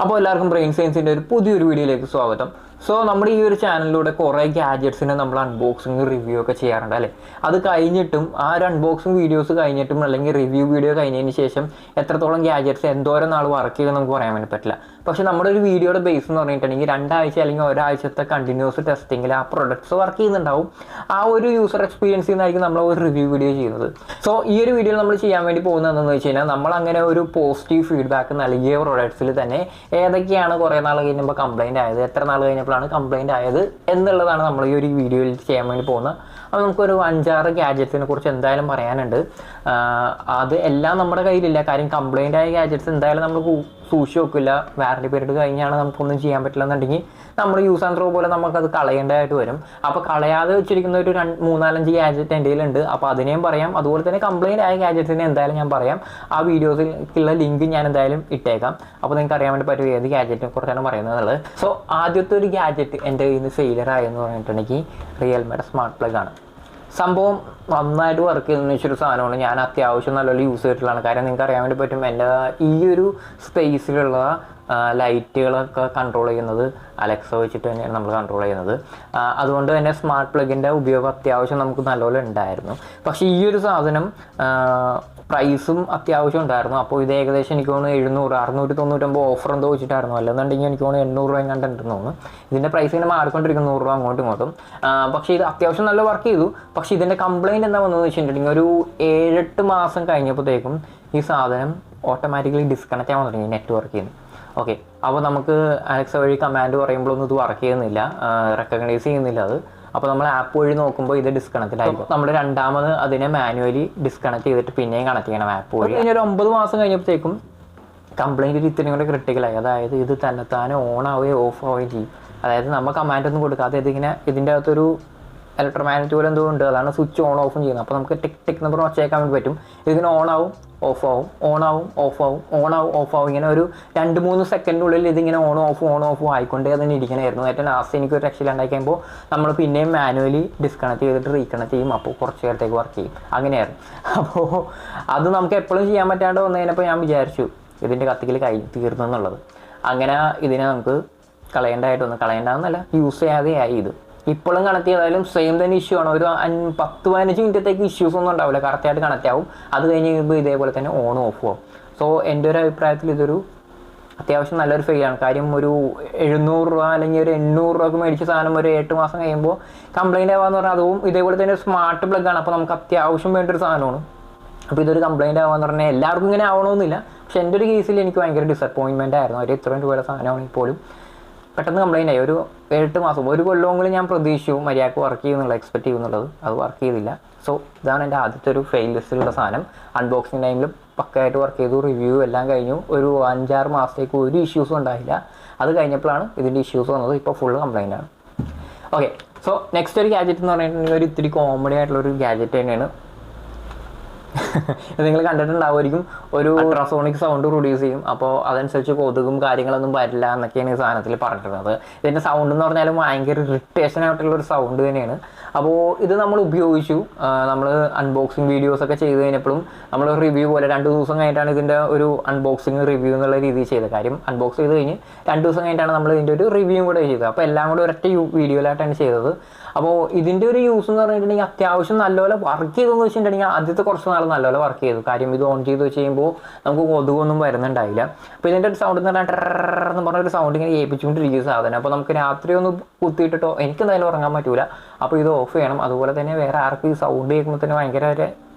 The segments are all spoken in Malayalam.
അപ്പോൾ എല്ലാവർക്കും ബ്രെയിൻ സയൻസിൻ്റെ ഒരു പുതിയൊരു വീഡിയോയിലേക്ക് സ്വാഗതം. സോ നമ്മുടെ ഈ ഒരു ചാനലിലൂടെ കുറേ ഗാഡ്ജറ്റ്സിനെ നമ്മൾ അൺബോക്സിങ് റിവ്യൂ ഒക്കെ ചെയ്യാറുണ്ട് അല്ലേ. അത് കഴിഞ്ഞിട്ടും ആ ഒരു അൺബോക്സിങ് വീഡിയോസ് കഴിഞ്ഞിട്ടും അല്ലെങ്കിൽ റിവ്യൂ വീഡിയോ കഴിഞ്ഞതിന് ശേഷം എത്രത്തോളം ഗാഡ്ജറ്റ്സ് എന്തോരം നാൾ വർക്ക് ചെയ്യുമെന്ന് നമുക്ക് പറയാൻ വേണ്ടി പറ്റില്ല. പക്ഷേ നമ്മുടെ ഒരു വീഡിയോയുടെ ബേസ് എന്ന് പറഞ്ഞിട്ടുണ്ടെങ്കിൽ 2 ആഴ്ച അല്ലെങ്കിൽ ഒരാഴ്ചത്തെ കണ്ടിന്യൂസ് ടെസ്റ്റിങ്ങിൽ ആ പ്രൊഡക്ട്സ് വർക്ക് ചെയ്യുന്നുണ്ടാവും. ആ ഒരു യൂസർ എക്സ്പീരിയൻസിൽ നിന്നായിരിക്കും നമ്മൾ ഒരു റിവ്യൂ വീഡിയോ ചെയ്യുന്നത്. സോ ഈ ഒരു വീഡിയോയിൽ നമ്മൾ ചെയ്യാൻ വേണ്ടി പോകുന്നത് എന്താണെന്ന് വെച്ച് കഴിഞ്ഞാൽ നമ്മൾ അങ്ങനെ ഒരു പോസിറ്റീവ് ഫീഡ്ബാക്ക് നൽകിയ പ്രൊഡക്ട്സിൽ തന്നെ ഏതൊക്കെയാണ് കുറേ നാൾ കഴിഞ്ഞപ്പോൾ കംപ്ലൈൻറ്റ് ആയത്, എത്ര നാൾ കഴിഞ്ഞപ്പോഴാണ് കംപ്ലൈൻറ്റ് ആയത് എന്നുള്ളതാണ് നമ്മൾ ഈ ഒരു വീഡിയോയിൽ ചെയ്യാൻ വേണ്ടി പോകുന്നത്. അപ്പോൾ നമുക്കൊരു 5-6 ഗാഡ്ജറ്റ്സിനെ കുറിച്ച് എന്തായാലും പറയാനുണ്ട്. അത് എല്ലാം നമ്മുടെ കയ്യിലില്ല. കാര്യം കംപ്ലൈൻ്റ് ആയ ഗാഡ്ജറ്റ്സ് എന്തായാലും നമ്മൾ സൂക്ഷിച്ച് വെക്കില്ല. വാറണ്ടി പീരീഡ് കഴിഞ്ഞാണ് നമുക്കൊന്നും ചെയ്യാൻ പറ്റില്ല എന്നുണ്ടെങ്കിൽ നമ്മൾ യൂസ് ആൻഡ് ത്രോ പോലെ നമുക്കത് കളയേണ്ടതായിട്ട് വരും. അപ്പോൾ കളയാതെ വെച്ചിരിക്കുന്ന ഒരു 3-4-5 ഗാഡ്ജറ്റ് എൻ്റെ കയ്യിലുണ്ട്. അപ്പോൾ അതിനെയും പറയാം. അതുപോലെ തന്നെ കംപ്ലൈൻറ്റ് ആയ ഗാഡ്ജറ്റ്സിനെ എന്തായാലും ഞാൻ പറയാം. ആ വീഡിയോസിലുള്ള ലിങ്ക് ഞാൻ എന്തായാലും ഇട്ടേക്കാം. അപ്പോൾ നിങ്ങൾക്ക് അറിയാൻ വേണ്ടി പറ്റും ഏത് ഗാഡ്ജറ്റിനെ കുറിച്ചാണ് പറയുന്നത്. സോ ആദ്യത്തെ ഒരു ഗാഡ്ജറ്റ് എൻ്റെ കയ്യിൽ നിന്ന് ഫെയിലിയർ ആയെന്ന് പറഞ്ഞിട്ടുണ്ടെങ്കിൽ റിയൽമിയുടെ സ്മാർട്ട് പ്ലഗ് ആണ്. സംഭവം നന്നായിട്ട് വർക്ക് ചെയ്യുന്ന വെച്ചൊരു സാധനമാണ്. ഞാൻ അത്യാവശ്യം നല്ലപോലെ യൂസ് ചെയ്തിട്ടുള്ളതാണ്. കാര്യം നിങ്ങൾക്ക് അറിയാൻ വേണ്ടി പറ്റും എൻ്റെ ഈ ഒരു സ്പേസിലുള്ള ലൈറ്റുകളൊക്കെ കൺട്രോൾ ചെയ്യുന്നത് അലക്സ വെച്ചിട്ട് തന്നെയാണ് നമ്മൾ കൺട്രോൾ ചെയ്യുന്നത്. അതുകൊണ്ട് തന്നെ സ്മാർട്ട് പ്ലഗിൻ്റെ ഉപയോഗം അത്യാവശ്യം നമുക്ക് നല്ലപോലെ ഉണ്ടായിരുന്നു. പക്ഷേ ഈ ഒരു സാധനം പ്രൈസും അത്യാവശ്യം ഉണ്ടായിരുന്നു. അപ്പോൾ ഇത് ഏകദേശം എനിക്ക് തോന്നുന്നു 700-699 ഓഫർ എന്തോ വെച്ചിട്ടായിരുന്നു. അല്ലെന്നുണ്ടെങ്കിൽ എനിക്ക് തോന്നുന്നു 800 രൂപ കണ്ടിട്ടുണ്ടെന്ന് തോന്നുന്നു. ഇതിൻ്റെ പ്രൈസ് ഇങ്ങനെ മാറിക്കൊണ്ടിരിക്കും 100 രൂപ അങ്ങോട്ടും ഇങ്ങോട്ടും. പക്ഷേ ഇത് അത്യാവശ്യം നല്ല വർക്ക് ചെയ്തു. പക്ഷേ ഇതിൻ്റെ കംപ്ലയിൻറ്റ് എന്താ വന്നതെന്ന് വെച്ചിട്ടുണ്ടെങ്കിൽ ഒരു 7-8 മാസം കഴിഞ്ഞപ്പോഴത്തേക്കും ഈ സാധനം ഓട്ടോമാറ്റിക്കലി ഡിസ്കണക്റ്റ് ആവാൻ തുടങ്ങി നെറ്റ്വർക്ക് ചെയ്യുന്നു. ഓക്കെ, അപ്പോൾ നമുക്ക് അലക്സ വഴി കമാൻഡ് പറയുമ്പോഴൊന്നും ഇത് വർക്ക് ചെയ്യുന്നില്ല, റെക്കഗ്നൈസ് ചെയ്യുന്നില്ല അത്. അപ്പോൾ നമ്മൾ ആപ്പ് വഴി നോക്കുമ്പോൾ ഇത് ഡിസ്കണക്റ്റഡ് ആയിരിക്കും. നമ്മൾ രണ്ടാമത് അതിനെ മാനുവലി ഡിസ്കണക്ട് ചെയ്തിട്ട് പിന്നെയും കണക്ട് ചെയ്യണം ആപ്പ് വഴി. ഒരു 9 മാസം കഴിഞ്ഞപ്പോഴത്തേക്കും കംപ്ലൈൻറ്റ് ഇത്രയും കൂടെ ക്രിട്ടിക്കലായി. അതായത് ഇത് തന്നെത്താനെ ഓൺ ആവുകയും ഓഫ് ആവുകയും ചെയ്യും. അതായത് നമ്മൾ കമാൻഡ് ഒന്നും കൊടുക്കാതെ ഇതിൻ്റെ അകത്തൊരു ഇലക്ട്രോമാഗ്നറ്റ് പോലെ എന്തോ ഉണ്ട്, അതാണ് സ്വിച്ച് ഓൺ ഓഫും ചെയ്യുന്നത്. അപ്പോൾ നമുക്ക് ടിക് ടിക് നമ്പർ വച്ചേക്കാൻ വേണ്ടി പറ്റും. ഇതിങ്ങനെ ഓൺ ആവും ഓഫ് ആവും, ഓൺ ആവും ഓഫ് ആവും, ഓൺ ആവും ഓഫ് ആവും. ഇങ്ങനെ ഒരു 2-3 സെക്കൻഡിനുള്ളിൽ ഇതിങ്ങനെ ഓൺ ഓഫും ആയിക്കൊണ്ടേ അതിന് ഇരിക്കണമായിരുന്നു. ഏറ്റവും ലാസ്റ്റ് എനിക്കൊരു രക്ഷയിലുണ്ടായി കഴിയുമ്പോൾ നമ്മൾ പിന്നെയും മാനുവലി ഡിസ്കണക്ട് ചെയ്തിട്ട് റീകണക്ട് ചെയ്യും. അപ്പോൾ കുറച്ച് നേരത്തേക്ക് വർക്ക് ചെയ്യും. അങ്ങനെയായിരുന്നു. അപ്പോൾ അത് നമുക്ക് എപ്പോഴും ചെയ്യാൻ പറ്റാണ്ട് വന്നു കഴിഞ്ഞപ്പോൾ ഞാൻ വിചാരിച്ചു ഇതിൻ്റെ കത്തിക്കൽ തീർന്നു എന്നുള്ളത്. അങ്ങനെ ഇതിനെ നമുക്ക് കളയേണ്ടതെന്നല്ല യൂസ് ചെയ്യാതെ ആയി. ഇത് ഇപ്പോഴും കണക്ട് ചെയ്താലും സെയിം തന്നെ ഇഷ്യൂ ആണ്. ഒരു 10-15 മിനിറ്റത്തേക്ക് ഇഷ്യൂസ് ഒന്നും ഉണ്ടാവില്ല, കറക്റ്റായിട്ട് കണക്ട് ആവും. അത് കഴിഞ്ഞ് കഴിയുമ്പോൾ ഇതേപോലെ തന്നെ ഓണും ഓഫും ആവും. സോ എൻ്റെ ഒരു അഭിപ്രായത്തിൽ ഇതൊരു അത്യാവശ്യം നല്ലൊരു ഫെയിലാണ്. കാര്യം ഒരു 700 രൂപ അല്ലെങ്കിൽ ഒരു 800 രൂപക്ക് മേടിച്ച സാധനം ഒരു 8 മാസം കഴിയുമ്പോൾ കംപ്ലൈൻറ്റ് ആവാന്ന് പറഞ്ഞാൽ അതും ഇതേപോലെ തന്നെ സ്മാർട്ട് പ്ലഗ് ആണ്. അപ്പോൾ നമുക്ക് അത്യാവശ്യം വേണ്ടൊരു സാധനമാണ്. അപ്പോൾ ഇതൊരു കംപ്ലൈൻറ്റ് ആവാന്ന് പറഞ്ഞാൽ എല്ലാവർക്കും ഇങ്ങനെ ആവണമെന്നില്ല. പക്ഷേ എൻ്റെ ഒരു കേസിൽ എനിക്ക് ഭയങ്കര ഡിസപ്പോയിൻമെൻ്റ് ആയിരുന്നു. ഒരു ഇത്രയും രൂപയുടെ സാധനമാണെങ്കിൽ പോലും പെട്ടെന്ന് കംപ്ലൈൻ്റ് ആയി. ഒരു 8 മാസം, ഒരു കൊല്ലമെങ്കിലും ഞാൻ പ്രതീക്ഷിച്ചു മര്യാദക്ക് വർക്ക് ചെയ്യുന്നുള്ള എക്സ്പെക്ട് ചെയ്യുന്നുള്ളത്. അത് വർക്ക് ചെയ്തില്ല. സോ ഇതാണ് എൻ്റെ ആദ്യത്തെ ഒരു ഫെയിൽ ലിസ്റ്റിലുള്ള സാധനം. അൺബോക്സിങ് ടൈമിൽ പക്കയായിട്ട് വർക്ക് ചെയ്തു, റിവ്യൂ എല്ലാം കഴിഞ്ഞു. ഒരു 5-6 മാസത്തേക്ക് ഒരു ഇഷ്യൂസും ഉണ്ടായില്ല. അത് കഴിഞ്ഞപ്പോഴാണ് ഇതിൻ്റെ ഇഷ്യൂസ് വന്നത്. ഇപ്പോൾ ഫുള്ള് കംപ്ലൈൻ്റ് ആണ്. ഓക്കെ, സോ നെക്സ്റ്റ് ഒരു ഗാഡ്ജറ്റ് എന്ന് പറഞ്ഞിട്ടുണ്ടെങ്കിൽ ഒരു ഇത്തിരി കോമഡി ആയിട്ടുള്ളൊരു ഗാഡ്ജറ്റ് തന്നെയാണ്. നിങ്ങൾ കണ്ടിട്ടുണ്ടാവുമായിരിക്കും. ഒരു അൾട്രാസോണിക് സൗണ്ട് പ്രൊഡ്യൂസ് ചെയ്യും. അപ്പോൾ അതനുസരിച്ച് കൊതുകും കാര്യങ്ങളൊന്നും വരില്ല എന്നൊക്കെയാണ് ഈ സാധനത്തിൽ പറഞ്ഞിട്ടുള്ളത്. ഇതിൻ്റെ സൗണ്ട് എന്ന് പറഞ്ഞാലും ഭയങ്കര ഇറിറ്റേഷൻ ആയിട്ടുള്ളൊരു സൗണ്ട് തന്നെയാണ്. അപ്പോൾ ഇത് നമ്മൾ ഉപയോഗിച്ചു. നമ്മൾ അൺബോക്സിങ് വീഡിയോസൊക്കെ ചെയ്ത് കഴിഞ്ഞപ്പോഴും നമ്മൾ റിവ്യൂ പോലെ 2 ദിവസം കഴിഞ്ഞിട്ടാണ് ഇതിൻ്റെ ഒരു അൺബോക്സിങ് റിവ്യൂ എന്നുള്ള രീതിയിൽ ചെയ്തത്. കാര്യം അൺബോക്സ് ചെയ്ത് കഴിഞ്ഞ് 2 ദിവസം കഴിഞ്ഞിട്ടാണ് നമ്മൾ ഇതിൻ്റെ ഒരു റിവ്യൂ കൂടെ ചെയ്തത്. അപ്പോൾ എല്ലാം കൂടെ ഒരൊറ്റ വീഡിയോയിലായിട്ടാണ് ചെയ്തത്. അപ്പോൾ ഇതിൻ്റെ ഒരു യൂസ് എന്ന് പറഞ്ഞിട്ടുണ്ടെങ്കിൽ അത്യാവശ്യം നല്ലപോലെ വർക്ക് ചെയ്തെന്ന് വെച്ചിട്ടുണ്ടെങ്കിൽ ആദ്യത്തെ കുറച്ച് നാൾ നല്ലപോലെ വർക്ക് ചെയ്തു. കാര്യം ഇത് ഓൺ ചെയ്ത് വെച്ച് കഴിയുമ്പോൾ നമുക്ക് കൊതുകൊന്നും വരുന്നുണ്ടായില്ല. അപ്പോൾ ഇതിൻ്റെ ഒരു സൗണ്ട് എന്ന് പറഞ്ഞൊരു സൗണ്ട് ഇങ്ങനെ ഏൽപ്പിച്ചുകൊണ്ടിരിക്കുന്ന സാധനം. അപ്പോൾ നമുക്ക് രാത്രി ഒന്ന് കുത്തിയിട്ടിട്ടോ എനിക്കെന്തായാലും ഉറങ്ങാൻ പറ്റൂല. അപ്പോൾ ഇത് ഓഫ് ചെയ്യണം. അതുപോലെ തന്നെ വേറെ ആർക്കും ഈ സൗണ്ട് കേൾക്കുമ്പോൾ തന്നെ ഭയങ്കര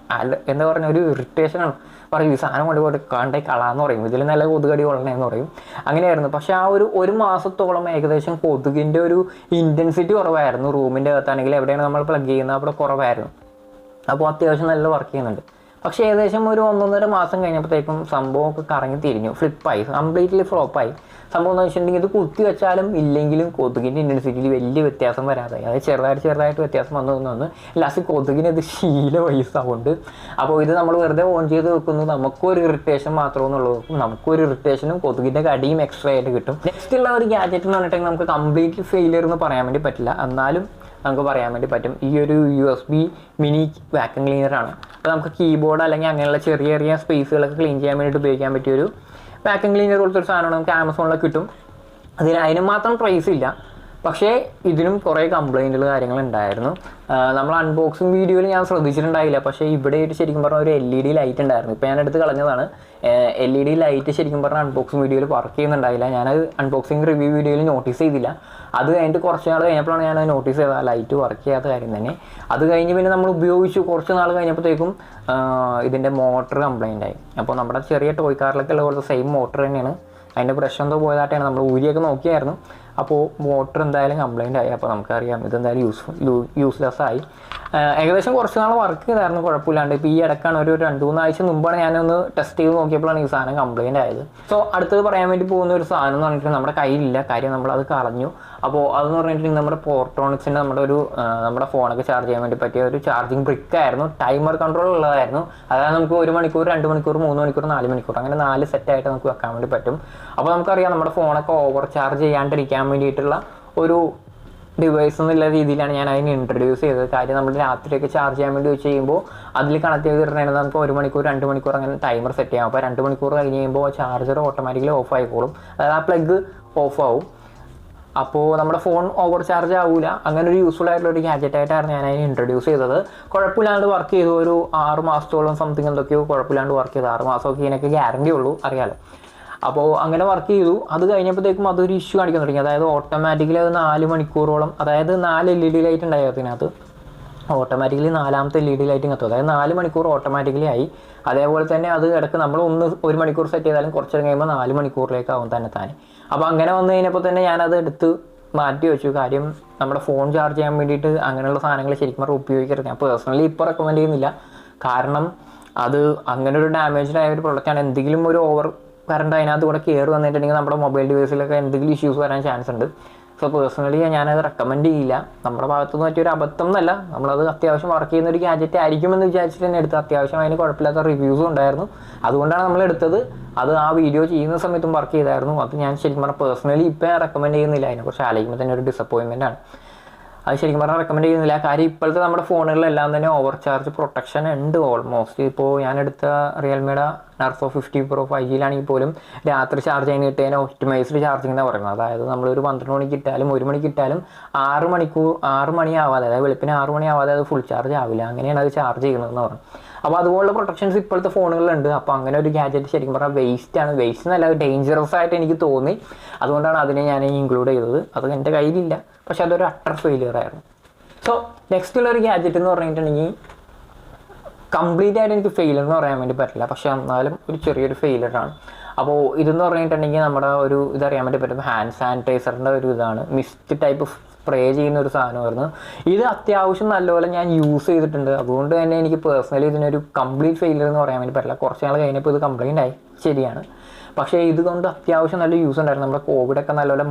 എന്താ പറഞ്ഞ ഒരു ഇറിറ്റേഷനാണ്. പറയും ഈ സാധനം കൊണ്ടുപോയിട്ട് കളാന്ന് പറയും, ഇതിൽ നല്ല കൊതുകടി കൊള്ളണേന്ന് പറയും. അങ്ങനെയായിരുന്നു. പക്ഷേ ആ ഒരു മാസത്തോളം ഏകദേശം കൊതുകിൻ്റെ ഒരു ഇൻറ്റൻസിറ്റി കുറവായിരുന്നു. റൂമിൻ്റെ അകത്താണെങ്കിൽ എവിടെയാണ് നമ്മൾ പ്ലഗ് ചെയ്യുന്നത് അവിടെ കുറവായിരുന്നു. അപ്പോൾ അത്യാവശ്യം നല്ല വർക്ക് ചെയ്യുന്നുണ്ട്. പക്ഷേ ഏകദേശം ഒരു 1-1.5 മാസം കഴിഞ്ഞപ്പോഴത്തേക്കും സംഭവമൊക്കെ കറങ്ങി തിരിഞ്ഞു, ഫ്ലിപ്പായി, കംപ്ലീറ്റ്ലി ഫ്ലോപ്പായി. സംഭവം എന്ന് വെച്ചിട്ടുണ്ടെങ്കിൽ ഇത് കുത്തി വെച്ചാലും ഇല്ലെങ്കിലും കൊതുകിൻ്റെ ഇൻറ്റൻസിറ്റിയിൽ വലിയ വ്യത്യാസം വരാതായി. അതായത് ചെറുതായിട്ട് വ്യത്യാസം വന്നു ലാസ്റ്റ് കൊതുകിന് ഇത് ശീലമായി സൗണ്ട്. അപ്പോൾ ഇത് നമ്മൾ വെറുതെ ഓൺ ചെയ്ത് വെക്കുന്നു, നമുക്കൊരു ഇറിറ്റേഷൻ മാത്രമെന്നുള്ളൂ. നമുക്കൊരു ഇറിറ്റേഷനും കൊതുകിൻ്റെ കടിയും എക്സ്ട്രാ ആയിട്ട് കിട്ടും. നെക്സ്റ്റ് ഉള്ള ഒരു ഗാഡ്ജറ്റ് എന്ന് പറഞ്ഞിട്ടുണ്ടെങ്കിൽ നമുക്ക് കംപ്ലീറ്റ്ലി ഫെയിലിയർ എന്ന് പറയാൻ വേണ്ടി പറ്റില്ല, എന്നാലും നമുക്ക് പറയാൻ വേണ്ടി പറ്റും. ഈ ഒരു USB മിനി വാക്യൂം ക്ലീനറാണ്. അപ്പോൾ നമുക്ക് കീബോർഡ് അല്ലെങ്കിൽ അങ്ങനെയുള്ള ചെറിയ സ്പേസുകളൊക്കെ ക്ലീൻ ചെയ്യാൻ വേണ്ടിയിട്ട് ഉപയോഗിക്കാൻ പറ്റിയൊരു വാക്യൂം ക്ലീനർ പോലത്തെ ഒരു സാധനമാണ്, നമുക്ക് ആമസോണിലൊക്കെ കിട്ടും. അതിന് മാത്രം പ്രൈസ് ഇല്ല. പക്ഷേ ഇതിനും കുറേ കംപ്ലൈൻറ്റുകൾ കാര്യങ്ങളുണ്ടായിരുന്നു. നമ്മൾ അൺബോക്സിങ് വീഡിയോയിൽ ഞാൻ ശ്രദ്ധിച്ചിട്ടുണ്ടായില്ല. പക്ഷേ ഇവിടെ ആയിട്ട് ശരിക്കും പറഞ്ഞാൽ ഒരു LED ലൈറ്റ് ഉണ്ടായിരുന്നു. ഇപ്പോൾ ഞാൻ എടുത്ത് കളഞ്ഞതാണ്. LED ലൈറ്റ് ശരിക്കും പറഞ്ഞാൽ അൺബോക്സിങ് വീഡിയോയിൽ വർക്ക് ചെയ്യുന്നുണ്ടായില്ല. ഞാനത് അൺബോക്സിങ് റിവ്യൂ വീഡിയോയിൽ നോട്ടീസ് ചെയ്തില്ല. അത് കഴിഞ്ഞിട്ട് കുറച്ച് നാൾ കഴിഞ്ഞപ്പോഴാണ് ഞാൻ നോട്ടീസ് ചെയ്തത് ആ ലൈറ്റ് വർക്ക് ചെയ്യാത്ത കാര്യം തന്നെ. അത് കഴിഞ്ഞ് പിന്നെ നമ്മൾ ഉപയോഗിച്ചു കുറച്ച് നാൾ കഴിഞ്ഞപ്പോഴത്തേക്കും ഇതിൻ്റെ മോട്ടർ കംപ്ലൈൻ്റ് ആയി. അപ്പോൾ നമ്മുടെ ചെറിയ ടോയ് കാറിലൊക്കെ ഉള്ള പോലത്തെ സെയിം മോട്ടർ തന്നെയാണ്. അതിൻ്റെ പ്രശ്നം എന്തോ പോയതായിട്ടാണ് നമ്മൾ ഊരിയൊക്കെ നോക്കിയായിരുന്നു. അപ്പോൾ മോട്ടർ എന്തായാലും കംപ്ലൈൻ്റ് ആയി. അപ്പോൾ നമുക്കറിയാം ഇതെന്തായാലും യൂസ്ലെസ് ആയി. ഏകദേശം കുറച്ച് നാൾ വർക്ക് ചെയ്തായിരുന്നു കുഴപ്പമില്ലാണ്ട്. ഇപ്പോൾ ഈ ഇടയ്ക്കാണ് ഒരു 2-3 ആഴ്ച മുമ്പാണ് ഞാനൊന്ന് ടെസ്റ്റ് ചെയ്ത് നോക്കിയപ്പോഴാണ് ഈ സാധനം കംപ്ലൈൻ്റ് ആയത്. സോ അടുത്തത് പറയാൻ വേണ്ടി പോകുന്ന ഒരു സാധനം എന്ന് പറഞ്ഞിട്ട് നമ്മുടെ കയ്യിലില്ല, കാര്യം നമ്മളത് കളഞ്ഞു. അപ്പോൾ അതെന്ന് പറഞ്ഞിട്ടുണ്ടെങ്കിൽ നമ്മുടെ പോർട്രോണിക്സിൻ്റെ നമ്മുടെ ഫോണൊക്കെ ചാർജ് ചെയ്യാൻ വേണ്ടി പറ്റിയ ഒരു ചാർജിങ് ബ്രിക്കായിരുന്നു. ടൈമർ കൺട്രോൾ ഉള്ളതായിരുന്നു. അതായത് നമുക്ക് 1 മണിക്കൂർ, 2 മണിക്കൂർ, 3 മണിക്കൂർ, 4 മണിക്കൂർ അങ്ങനെ 4 സെറ്റായിട്ട് നമുക്ക് വെക്കാൻ വേണ്ടി പറ്റും. അപ്പോൾ നമുക്കറിയാം നമ്മുടെ ഫോണൊക്കെ ഓവർ ചാർജ് ചെയ്യാണ്ടിരിക്കാൻ വേണ്ടിയിട്ടുള്ള ഒരു ഡിവൈസ് എന്നുള്ള രീതിയിലാണ് ഞാൻ അതിന് ഇൻട്രൊഡ്യൂസ് ചെയ്തത്. കാര്യം നമ്മൾ രാത്രിയൊക്കെ ചാർജ് ചെയ്യാൻ വേണ്ടി വെച്ച് കഴിയുമ്പോൾ അതിൽ കണക്ട് ചെയ്തിട്ടുണ്ടെങ്കിൽ നമുക്ക് 1 മണിക്കൂർ, 2 മണിക്കൂർ അങ്ങനെ ടൈമർ സെറ്റ് ചെയ്യാം. അപ്പോൾ 2 മണിക്കൂർ കഴിഞ്ഞ് കഴിയുമ്പോൾ ചാർജർ ഓട്ടോമാറ്റിക്കലി ഓഫ് ആയിക്കോളും. അതായത് ആ പ്ലഗ് ഓഫ് ആവും. അപ്പോൾ നമ്മുടെ ഫോൺ ഓവർ ചാർജ് ആവില്ല. അങ്ങനെ ഒരു യൂസ്ഫുൾ ആയിട്ടുള്ള ഒരു ഗാഡ്ജറ്റായിട്ടാണ് ഞാൻ അതിന് ഇൻട്രൊഡ്യൂസ് ചെയ്തത്. കുഴപ്പമില്ലാണ്ട് വർക്ക് ചെയ്തു. ഒരു 6 മാസത്തോളം സംതിങ് എന്തൊക്കെയോ കുഴപ്പമില്ലാണ്ട് വർക്ക് ചെയ്തു. 6 മാസമൊക്കെ ഇതിനൊക്കെ ഗ്യാരണ്ടി ഉള്ളൂ, അറിയാലോ. അപ്പോൾ അങ്ങനെ വർക്ക് ചെയ്തു. അത് കഴിഞ്ഞപ്പോഴത്തേക്കും അതൊരു ഇഷ്യൂ കാണിക്കാൻ തുടങ്ങി. അതായത് ഓട്ടോമാറ്റിക്കലി അത് 4 മണിക്കൂറോളം, അതായത് 4 LED ലൈറ്റ് ഉണ്ടായി അതിനകത്ത്. ഓട്ടോമാറ്റിക്കലി 4ാമത്തെ LED ലൈറ്റും കത്തും. അതായത് 4 മണിക്കൂർ ഓട്ടോമാറ്റിക്കലി ആയി. അതേപോലെ തന്നെ അത് ഇടയ്ക്ക് നമ്മൾ 1 മണിക്കൂർ സെറ്റ് ചെയ്താലും കുറച്ച് കഴിയുമ്പോൾ 4 മണിക്കൂറിലേക്കാവും തന്നെ താനെ. അപ്പോൾ അങ്ങനെ വന്നു കഴിഞ്ഞപ്പോൾ തന്നെ ഞാനത് എടുത്ത് മാറ്റി വെച്ചു. കാര്യം നമ്മുടെ ഫോൺ ചാർജ് ചെയ്യാൻ വേണ്ടിയിട്ട് അങ്ങനെയുള്ള സാധനങ്ങൾ ശരിക്കും പറഞ്ഞാൽ ഉപയോഗിക്കരുത്. ഞാൻ പേഴ്സണലി ഇപ്പോൾ റെക്കമെൻഡ് ചെയ്യുന്നില്ല. കാരണം അത് അങ്ങനെ ഒരു ഡാമേജ്ഡ് ആയ ഒരു പ്രൊഡക്റ്റാണ്. എന്തെങ്കിലും ഒരു ഓവർ കറണ്ട് അതിനകത്ത് കൂടെ കയറി വന്നിട്ടുണ്ടെങ്കിൽ നമ്മുടെ മൊബൈൽ ഡിവൈസിലൊക്കെ എന്തെങ്കിലും ഇഷ്യൂസ് വരാൻ ചാൻസ് ഉണ്ട്. സോ പേഴ്സണലി ഞാനത് റെക്കമെൻഡ് ചെയ്യില്ല. നമ്മുടെ ഭാഗത്തുനിന്ന് പറ്റിയൊരു അബദ്ധം എന്നല്ല, നമ്മളത് അത്യാവശ്യം വർക്ക് ചെയ്യുന്ന ഒരു ഗാഡ്ജറ്റ് ആയിരിക്കുമെന്ന് വിചാരിച്ചിട്ട് തന്നെ എടുത്ത്. അത്യാവശ്യം അതിന് കുഴപ്പമില്ലാത്ത റിവ്യൂസും ഉണ്ടായിരുന്നു. അതുകൊണ്ടാണ് നമ്മൾ എടുത്തത്. അത് ആ വീഡിയോ ചെയ്യുന്ന സമയത്തും വർക്ക് ചെയ്തായിരുന്നു. അത് ഞാൻ ശരിക്കും പറഞ്ഞാൽ പേഴ്സണലി ഇപ്പം റെക്കമെൻഡ് ചെയ്യുന്നില്ല. അതിനെക്കുറിച്ച് ആലോചിക്കുമ്പോൾ തന്നെ ഒരു ഡിസപ്പോയിൻമെൻ്റ് ആണ്. അത് ശരിക്കും പറഞ്ഞാൽ റെക്കമെൻഡ് ചെയ്യുന്നില്ല. കാര്യം ഇപ്പോഴത്തെ നമ്മുടെ ഫോണുകളിലെല്ലാം തന്നെ ഓവർ ചാർജ് പ്രൊട്ടക്ഷൻ ഉണ്ട് ഓൾമോസ്റ്റ്. ഇപ്പോൾ ഞാനെടുത്ത റിയൽമിയുടെ Narzo 50 Pro 5Gയിലാണെങ്കിൽ പോലും രാത്രി ചാർജ് ചെയ്യാൻ കിട്ടിയതിന് ഒപ്റ്റിമൈസ്ഡ് ചാർജിങ് എന്നാണ് പറയുന്നത്. അതായത് നമ്മളൊരു 12 മണിക്ക് ഇട്ടാലും 1 മണിക്ക് ഇട്ടാലും 6 മണിയാവാതെ, അതായത് വെളുപ്പിന് 6 മണിയാവാതെ അത് ഫുൾ ചാർജ് ആവില്ല. അങ്ങനെയാണ് അത് ചാർജ് ചെയ്യുന്നതെന്ന് പറഞ്ഞു. അപ്പോൾ അതുപോലുള്ള പ്രൊട്ടക്ഷൻസ് ഇപ്പോഴത്തെ ഫോണുകളിലുണ്ട്. അപ്പോൾ അങ്ങനെ ഒരു ഗാഡ്ജറ്റ് ശരിക്കും പറഞ്ഞാൽ വേസ്റ്റ് എന്നല്ല, ഡേഞ്ചറസ് ആയിട്ട് എനിക്ക് തോന്നി. അതുകൊണ്ടാണ് അതിനെ ഞാൻ ഇൻക്ലൂഡ് ചെയ്തത്. അത് എൻ്റെ കയ്യിലില്ല, പക്ഷെ അതൊരു അട്ടർ ഫെയിലിയർ ആയിരുന്നു. സോ നെക്സ്റ്റ് ഉള്ളൊരു ഗാഡ്ജറ്റ് എന്ന് പറഞ്ഞിട്ടുണ്ടെങ്കിൽ കംപ്ലീറ്റ് ആയിട്ട് എനിക്ക് ഫെയിലിയർ എന്ന് പറയാൻ വേണ്ടി പറ്റില്ല, പക്ഷെ എന്നാലും ഒരു ചെറിയൊരു ഫെയിലിയറാണ്. അപ്പോൾ ഇതെന്ന് പറഞ്ഞിട്ടുണ്ടെങ്കിൽ നമ്മുടെ ഒരു ഇതറിയാൻ വേണ്ടി പറ്റും, ഹാൻഡ് സാനിറ്റൈസറിൻ്റെ ഒരു ഇതാണ്. മിസ്റ്റ് ടൈപ്പ് സ്പ്രേ ചെയ്യുന്ന ഒരു സാധനമായിരുന്നു. ഇത് അത്യാവശ്യം നല്ലപോലെ ഞാൻ യൂസ് ചെയ്തിട്ടുണ്ട്. അതുകൊണ്ട് തന്നെ എനിക്ക് പേഴ്സണലി ഇതിനൊരു കംപ്ലീറ്റ് ഫെയിലിയർ എന്ന് പറയാൻ വേണ്ടി പറ്റില്ല. കുറച്ച് നാൾ കഴിഞ്ഞപ്പോൾ ഇത് കംപ്ലൈൻ്റ് ആയി, ശരിയാണ്. പക്ഷേ ഇതുകൊണ്ട് അത്യാവശ്യം നല്ല യൂസ് ഉണ്ടായിരുന്നു. നമ്മുടെ കോവിഡൊക്കെ നല്ലപോലെ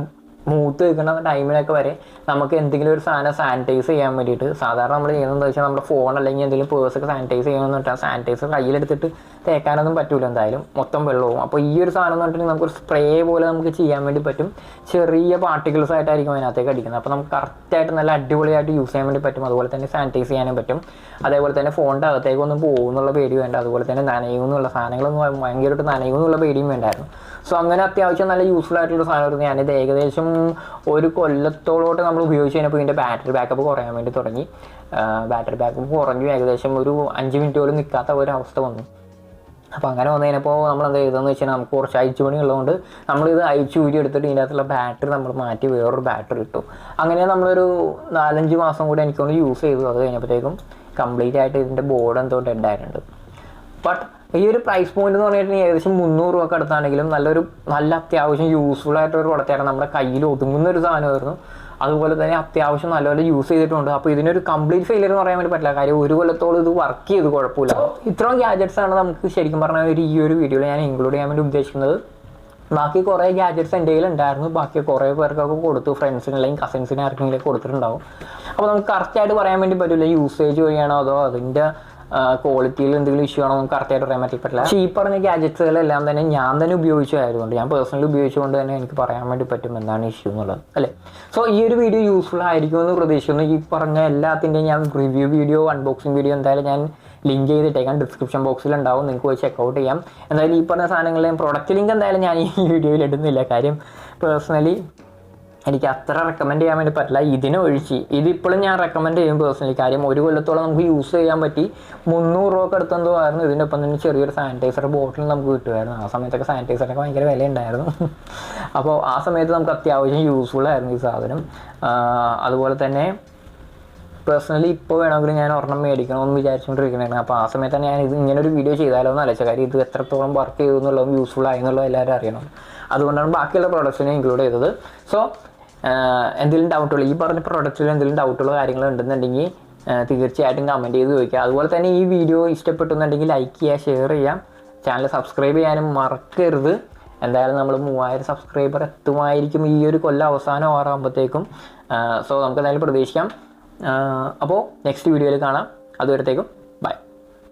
മൂത്ത് നിൽക്കുന്ന ടൈമിലൊക്കെ വരെ നമുക്ക് എന്തെങ്കിലും ഒരു സാധനം സാനിറ്റൈസ് ചെയ്യാൻ വേണ്ടിയിട്ട്, സാധാരണ നമ്മൾ ചെയ്യുന്നതെന്ന് വെച്ചാൽ നമ്മുടെ ഫോൺ അല്ലെങ്കിൽ എന്തെങ്കിലും പേഴ്സൊക്കെ സാനിറ്റൈസ് ചെയ്യണമെന്ന് പറഞ്ഞാൽ സാനിറ്റൈസർ കയ്യിലെടുത്തിട്ട് തേക്കാനൊന്നും പറ്റില്ല, എന്തായാലും മൊത്തം വെള്ളവും. അപ്പോൾ ഈ ഒരു സാധനം എന്ന് പറഞ്ഞിട്ടുണ്ടെങ്കിൽ നമുക്കൊരു സ്പ്രേ പോലെ നമുക്ക് ചെയ്യാൻ വേണ്ടി പറ്റും. ചെറിയ പാർട്ടിക്കിൾസ് ആയിട്ടായിരിക്കും അതിനകത്തേക്ക് അടിക്കുന്നത്. അപ്പോൾ നമുക്ക് കറക്റ്റായിട്ട് നല്ല അടിപൊളിയായിട്ട് യൂസ് ചെയ്യാൻ വേണ്ടി പറ്റും. അതുപോലെ തന്നെ സാനിറ്റൈസ് ചെയ്യാനും പറ്റും. അതേപോലെ തന്നെ ഫോണിൻ്റെ അകത്തേക്കൊന്നും പോകുന്നുള്ള പേടി വേണ്ട. അതുപോലെ തന്നെ നനയുമെന്നുള്ള സാധനങ്ങളൊന്നും ഭയങ്കരമായിട്ട് നനയുമെന്നുള്ള പേടിയും വേണ്ടായിരുന്നു. സോ അങ്ങനെ അത്യാവശ്യം നല്ല യൂസ്ഫുൾ ആയിട്ടുള്ള സാധനമായിരുന്നു. ഞാനിത് ഏകദേശം 1 കൊല്ലത്തോളോട്ട് നമ്മൾ ഉപയോഗിച്ച് കഴിഞ്ഞപ്പോൾ ഇതിൻ്റെ ബാറ്ററി ബാക്കപ്പ് കുറയാൻ വേണ്ടി തുടങ്ങി. ബാറ്ററി ബാക്കപ്പ് കുറഞ്ഞു. ഏകദേശം ഒരു 5 മിനിറ്റ് പോലും നിൽക്കാത്ത ഒരവസ്ഥ വന്നു. അപ്പോൾ അങ്ങനെ വന്നു കഴിഞ്ഞപ്പോൾ നമ്മൾ എന്താ ചെയ്തതെന്ന് വെച്ചാൽ നമുക്ക് കുറച്ച് അയച്ചുപണി ഉള്ളതുകൊണ്ട് നമ്മളിത് അയച്ചു ഊരി എടുത്തിട്ട് ഇതിൻ്റെ അകത്തുള്ള ബാറ്ററി നമ്മൾ മാറ്റി വേറൊരു ബാറ്ററി ഇട്ടു. അങ്ങനെ നമ്മളൊരു 4-5 മാസം കൂടി എനിക്കൊന്ന് യൂസ് ചെയ്തു. അത് കഴിഞ്ഞപ്പോഴത്തേക്കും കംപ്ലീറ്റ് ആയിട്ട് ഇതിൻ്റെ ബോർഡ് എന്തോ ഡെഡ് ആയിട്ടുണ്ട്. ബട്ട് ഈ ഒരു പ്രൈസ് പോയിന്റ് എന്ന് പറഞ്ഞിട്ടുണ്ടെങ്കിൽ ഏകദേശം 300 രൂപ അടുത്താണെങ്കിലും നല്ല അത്യാവശ്യം യൂസ്ഫുൾ ആയിട്ടൊരു പ്രൊഡക്റ്റായിരുന്നു. നമ്മുടെ കയ്യിൽ ഒതുങ്ങുന്ന ഒരു സാധനമായിരുന്നു. അതുപോലെ തന്നെ അത്യാവശ്യം നല്ലപോലെ യൂസ് ചെയ്തിട്ടുണ്ട്. അപ്പോൾ ഇതിനൊരു കംപ്ലീറ്റ് ഫെയിലിയർ എന്ന് പറയാൻ വേണ്ടി പറ്റില്ല. കാര്യം 1 കൊല്ലത്തോളം ഇത് വർക്ക് ചെയ്ത് കുഴപ്പമില്ല. ഇത്രയും ഗാഡ്ജറ്റ്സ് ആണ് നമുക്ക് ശരിക്കും പറഞ്ഞാൽ ഈ ഒരു വീഡിയോയിൽ ഞാൻ ഇൻക്ലൂഡ് ചെയ്യാൻ വേണ്ടി ഉദ്ദേശിക്കുന്നത്. ബാക്കി കുറേ ഗാഡ്ജറ്റ്സ് എൻ്റെ കയ്യിൽ ഉണ്ടായിരുന്നു. ബാക്കി കുറേ പേർക്കൊക്കെ കൊടുത്തു, ഫ്രണ്ട്സിന് അല്ലെങ്കിൽ കസിൻസിന് ആർക്കെങ്കിലും കൊടുത്തിട്ടുണ്ടാവും. അപ്പോൾ നമുക്ക് കറക്റ്റായിട്ട് പറയാൻ വേണ്ടി പറ്റില്ല യൂസേജ് വഴിയാണോ അതോ അതിൻ്റെ ക്വാളിറ്റിയിൽ എന്തെങ്കിലും ഇഷ്യൂ ആണോ നമുക്ക് കറക്റ്റായിട്ട് പറയാൻ പറ്റില്ല. പക്ഷേ ഈ പറഞ്ഞ ഗാഡ്ജറ്റ്സുകളെല്ലാം തന്നെ ഞാൻ തന്നെ ഉപയോഗിച്ചായതുകൊണ്ട്, ഞാൻ പേഴ്സണലി ഉപയോഗിച്ചുകൊണ്ട് തന്നെ എനിക്ക് പറയാൻ വേണ്ടി പറ്റും എന്താണ് ഇഷ്യൂ എന്നുള്ളത്, അല്ലേ? സോ ഈ ഒരു വീഡിയോ യൂസ്ഫുൾ ആയിരിക്കുമെന്ന് പ്രതീക്ഷിക്കുന്നു. ഈ പറഞ്ഞ എല്ലാത്തിൻ്റെയും ഞാൻ റിവ്യൂ വീഡിയോ, അൺബോക്സിങ് വീഡിയോ എന്തായാലും ഞാൻ ലിങ്ക് ചെയ്തിട്ടേക്കാം, ഡിസ്ക്രിപ്ഷൻ ബോക്സിൽ ഉണ്ടാവും, നിങ്ങൾക്ക് പോയി ചെക്കൗട്ട് ചെയ്യാം. എന്തായാലും ഈ പറഞ്ഞ സാധനങ്ങളിലെയും പ്രൊഡക്റ്റ് ലിങ്ക് എന്തായാലും ഞാൻ ഈ വീഡിയോയിൽ ഇടുന്നില്ല. കാര്യം പേഴ്സണലി എനിക്ക് അത്ര റെക്കമെൻഡ് ചെയ്യാൻ വേണ്ടി പറ്റില്ല. ഇതിനൊഴിച്ച് ഇതിപ്പോഴും ഞാൻ റെക്കമെൻഡ് ചെയ്യും പേഴ്സണലി. കാര്യം ഒരു കൊല്ലത്തോളം നമുക്ക് യൂസ് ചെയ്യാൻ പറ്റി. 300 രൂപ അടുത്തെന്തോ ആയിരുന്നു. ഇതിൻ്റെ ഒപ്പം തന്നെ ചെറിയൊരു സാനിറ്റൈസർ ബോട്ടിൽ നമുക്ക് കിട്ടുമായിരുന്നു. ആ സമയത്തൊക്കെ സാനിറ്റൈസറൊക്കെ ഭയങ്കര വില ഉണ്ടായിരുന്നു. അപ്പോൾ ആ സമയത്ത് നമുക്ക് അത്യാവശ്യം യൂസ്ഫുൾ ആയിരുന്നു ഈ സാധനം. അതുപോലെ തന്നെ പേഴ്സണലി ഇപ്പോൾ വേണമെങ്കിൽ ഞാൻ ഒരെണ്ണം മേടിക്കണമെന്ന് വിചാരിച്ചുകൊണ്ടിരിക്കണായിരുന്നു. അപ്പോൾ ആ സമയത്താണ് ഞാൻ ഇത് ഇങ്ങനൊരു വീഡിയോ ചെയ്താലോ എന്ന് ആലോചിച്ചത്. കാര്യം ഇത് എത്രത്തോളം വർക്ക് ചെയ്തു എന്നുള്ളതും യൂസ്ഫുൾ ആയി എന്നുള്ളത് എല്ലാവരും അറിയണം. അതുകൊണ്ടാണ് ബാക്കിയുള്ള പ്രോഡക്ട്സിനെ ഇൻക്ലൂഡ് ചെയ്തത്. സോ എന്തെങ്കിലും ഡൗട്ടുകൾ, ഈ പറഞ്ഞ പ്രോഡക്റ്റിൽ എന്തെങ്കിലും ഡൗട്ടുള്ള കാര്യങ്ങൾ ഉണ്ടെന്നുണ്ടെങ്കിൽ തീർച്ചയായിട്ടും കമൻറ്റ് ചെയ്ത് ചോദിക്കുക. അതുപോലെ തന്നെ ഈ വീഡിയോ ഇഷ്ടപ്പെട്ടെന്നുണ്ടെങ്കിൽ ലൈക്ക് ചെയ്യുക, ഷെയർ ചെയ്യാം, ചാനൽ സബ്സ്ക്രൈബ് ചെയ്യാനും മറക്കരുത്. എന്തായാലും നമ്മൾ 3000 സബ്സ്ക്രൈബർ എത്തുമായിരിക്കും ഈ ഒരു കൊല്ലം അവസാനം ആറാകുമ്പോഴത്തേക്കും. സോ നമുക്ക് എന്തായാലും പ്രതീക്ഷിക്കാം. അപ്പോൾ നെക്സ്റ്റ് വീഡിയോയിൽ കാണാം. അതുവരത്തേക്കും